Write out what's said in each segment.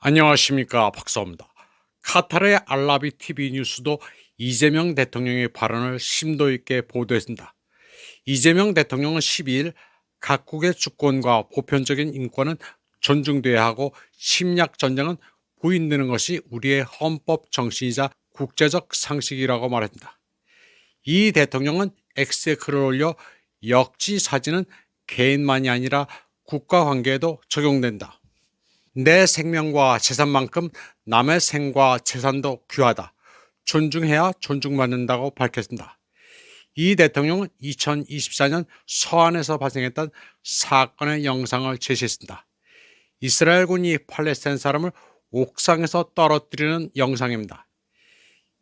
안녕하십니까, 박사입니다. 카타르의 알라비 TV 뉴스도 이재명 대통령의 발언을 심도 있게 보도했습니다. 이재명 대통령은 12일 각국의 주권과 보편적인 인권은 존중돼야 하고 침략 전쟁은 부인되는 것이 우리의 헌법 정신이자 국제적 상식이라고 말했습니다. 이 대통령은 X에 글을 올려 역지사지는 개인만이 아니라 국가 관계에도 적용된다. 내 생명과 재산만큼 남의 생과 재산도 귀하다. 존중해야 존중받는다고 밝혔습니다. 이 대통령은 2024년 서안에서 발생했던 사건의 영상을 제시했습니다. 이스라엘군이 팔레스타인 사람을 옥상에서 떨어뜨리는 영상입니다.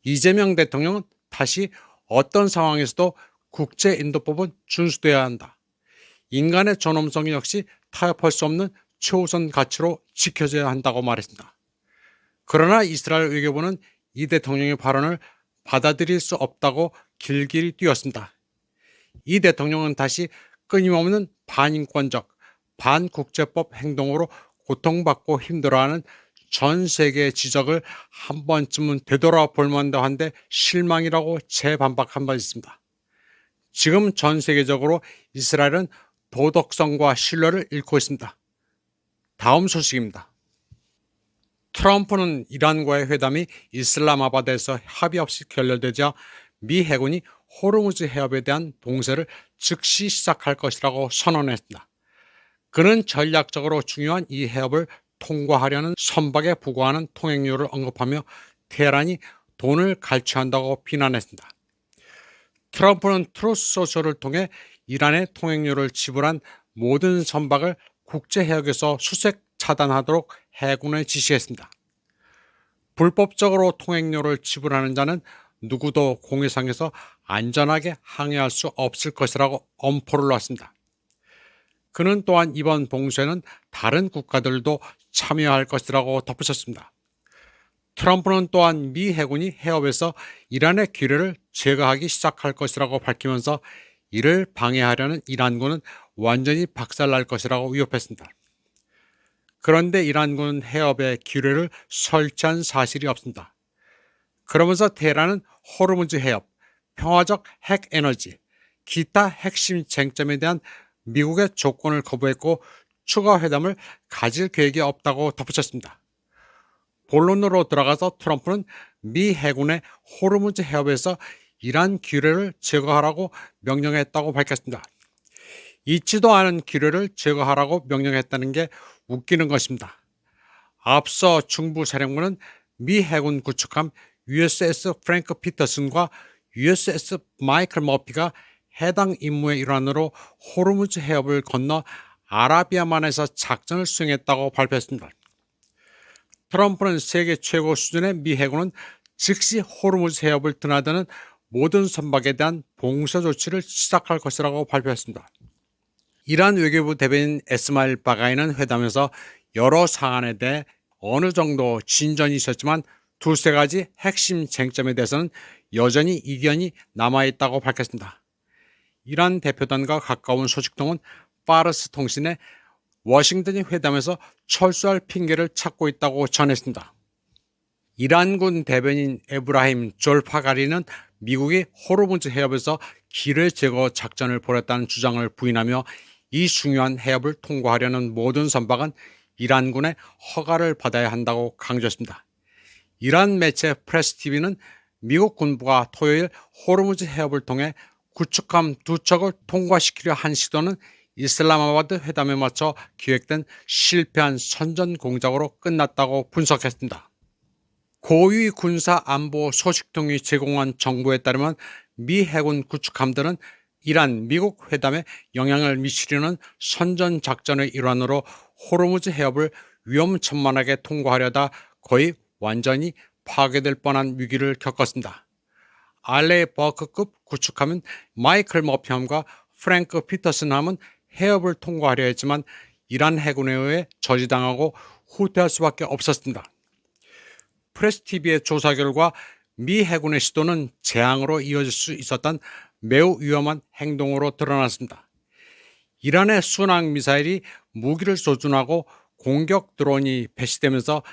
이재명 대통령은 다시 어떤 상황에서도 국제인도법은 준수돼야 한다. 인간의 존엄성 역시 타협할 수 없는 최우선 가치로 지켜져야 한다고 말했습니다. 그러나 이스라엘 외교부는 이 대통령의 발언을 받아들일 수 없다고 길길이 뛰었습니다. 이 대통령은 다시 끊임없는 반인권적, 반국제법 행동으로 고통받고 힘들어하는 전 세계의 지적을 한 번쯤은 되돌아볼 만도 한데 실망이라고 재반박한 바 있습니다. 지금 전 세계적으로 이스라엘은 도덕성과 신뢰를 잃고 있습니다. 다음 소식입니다. 트럼프는 이란과의 회담이 이슬람아바드에서 합의 없이 결렬되자 미 해군이 호르무즈 해협에 대한 봉쇄를 즉시 시작할 것이라고 선언했습니다. 그는 전략적으로 중요한 이 해협을 통과하려는 선박에 부과하는 통행료를 언급하며 테헤란이 돈을 갈취한다고 비난했습니다. 트럼프는 트루스 소셜을 통해 이란의 통행료를 지불한 모든 선박을 국제해역에서 수색 차단하도록 해군에 지시했습니다. 불법적으로 통행료를 지불하는 자는 누구도 공해상에서 안전하게 항해할 수 없을 것이라고 엄포를 놨습니다. 그는 또한 이번 봉쇄는 다른 국가들도 참여할 것이라고 덧붙였습니다. 트럼프는 또한 미 해군이 해협에서 이란의 기뢰를 제거하기 시작할 것이라고 밝히면서 이를 방해하려는 이란군은 완전히 박살날 것이라고 위협했습니다. 그런데 이란군은 해협에 기뢰를 설치한 사실이 없습니다. 그러면서 테헤란은 호르무즈 해협, 평화적 핵에너지, 기타 핵심 쟁점에 대한 미국의 조건을 거부했고 추가 회담을 가질 계획이 없다고 덧붙였습니다. 본론으로 들어가서 트럼프는 미 해군의 호르무즈 해협에서 이란 기뢰를 제거하라고 명령했다고 밝혔습니다. 잊지도 않은 기뢰를 제거하라고 명령했다는 게 웃기는 것입니다. 앞서 중부사령부는 미 해군 구축함 USS 프랭크 피터슨과 USS 마이클 머피가 해당 임무의 일환으로 호르무즈 해협을 건너 아라비아만에서 작전을 수행했다고 발표했습니다. 트럼프는 세계 최고 수준의 미 해군은 즉시 호르무즈 해협을 드나드는 모든 선박에 대한 봉쇄 조치를 시작할 것이라고 발표했습니다. 이란 외교부 대변인 에스마일 바가이는 회담에서 여러 사안에 대해 어느 정도 진전이 있었지만 두세 가지 핵심 쟁점에 대해서는 여전히 이견이 남아있다고 밝혔습니다. 이란 대표단과 가까운 소식통은 파르스 통신에 워싱턴이 회담에서 철수할 핑계를 찾고 있다고 전했습니다. 이란군 대변인 에브라힘 졸파가리는 미국이 호르무즈 해협에서 기뢰 제거 작전을 벌였다는 주장을 부인하며 이 중요한 해협을 통과하려는 모든 선박은 이란군의 허가를 받아야 한다고 강조했습니다. 이란 매체 프레스TV는 미국 군부가 토요일 호르무즈 해협을 통해 구축함 2척을 통과시키려 한 시도는 이슬람아바드 회담에 맞춰 기획된 실패한 선전 공작으로 끝났다고 분석했습니다. 고위 군사 안보 소식통이 제공한 정보에 따르면 미 해군 구축함들은 이란 미국 회담에 영향을 미치려는 선전 작전의 일환으로 호르무즈 해협을 위험천만하게 통과하려다 거의 완전히 파괴될 뻔한 위기를 겪었습니다. 알레 버크급 구축함인 마이클 머피함과 프랭크 피터슨함은 해협을 통과하려 했지만 이란 해군에 의해 저지당하고 후퇴할 수밖에 없었습니다. 프레스TV의 조사 결과 미 해군의 시도는 재앙으로 이어질 수 있었던 매우 위험한 행동으로 드러났습니다. 이란의 순항 미사일이 무기를 조준하고 공격 드론이 배치되면서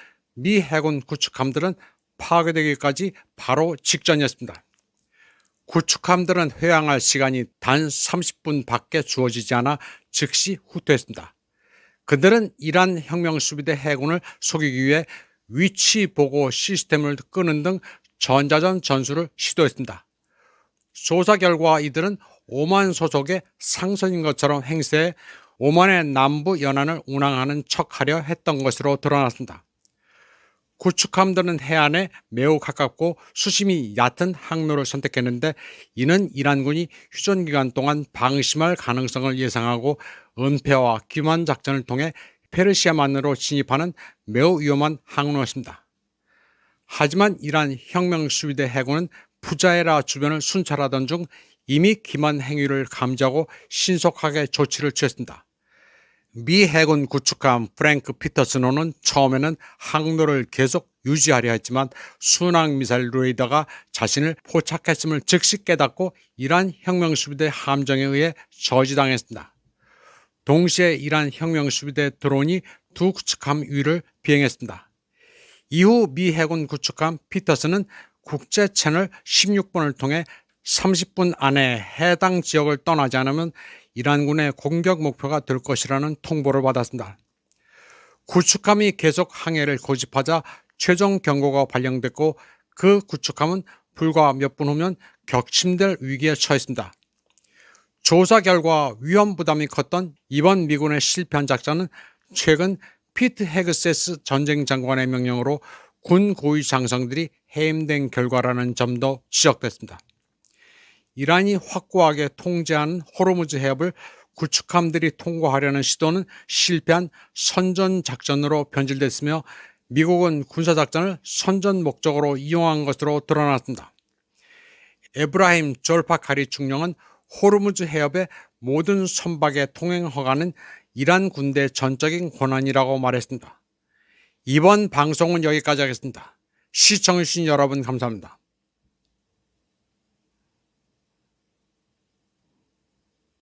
미 해군 구축함들은 파괴되기까지 바로 직전이었습니다. 구축함들은 회항할 시간이 단 30분밖에 주어지지 않아 즉시 후퇴했습니다. 그들은 이란 혁명수비대 해군을 속이기 위해 위치 보고 시스템을 끄는 등 전자전 전술을 시도했습니다. 조사 결과 이들은 오만 소속의 상선인 것처럼 행세해 오만의 남부 연안을 운항하는 척하려 했던 것으로 드러났습니다. 구축함들은 해안에 매우 가깝고 수심이 얕은 항로를 선택했는데 이는 이란군이 휴전 기간 동안 방심할 가능성을 예상하고 은폐와 기만 작전을 통해 페르시아만으로 진입하는 매우 위험한 항로였습니다. 하지만 이란 혁명수비대 해군은 푸자에라 주변을 순찰하던 중 이미 기만 행위를 감지하고 신속하게 조치를 취했습니다. 미 해군 구축함 프랭크 피터슨호는 처음에는 항로를 계속 유지하려 했지만 순항 미사일 레이더가 자신을 포착했음을 즉시 깨닫고 이란 혁명수비대 함정에 의해 저지당했습니다. 동시에 이란 혁명수비대 드론이 두 구축함 위를 비행했습니다. 이후 미 해군 구축함 피터슨은 국제 채널 16번을 통해 30분 안에 해당 지역을 떠나지 않으면 이란군의 공격 목표가 될 것이라는 통보를 받았습니다. 구축함이 계속 항해를 고집하자 최종 경고가 발령됐고 그 구축함은 불과 몇 분 후면 격침될 위기에 처했습니다. 조사 결과 위험 부담이 컸던 이번 미군의 실패한 작전은 최근 피트 헤그세스 전쟁 장관의 명령으로 군 고위 장성들이 해임된 결과라는 점도 지적됐습니다. 이란이 확고하게 통제하는 호르무즈 해협을 구축함들이 통과하려는 시도는 실패한 선전 작전으로 변질됐으며 미국은 군사작전을 선전 목적으로 이용한 것으로 드러났습니다. 에브라힘 졸파카리 중령은 호르무즈 해협의 모든 선박의 통행 허가는 이란 군대의 전적인 권한이라고 말했습니다. 이번 방송은 여기까지 하겠습니다. 시청해주신 여러분 감사합니다.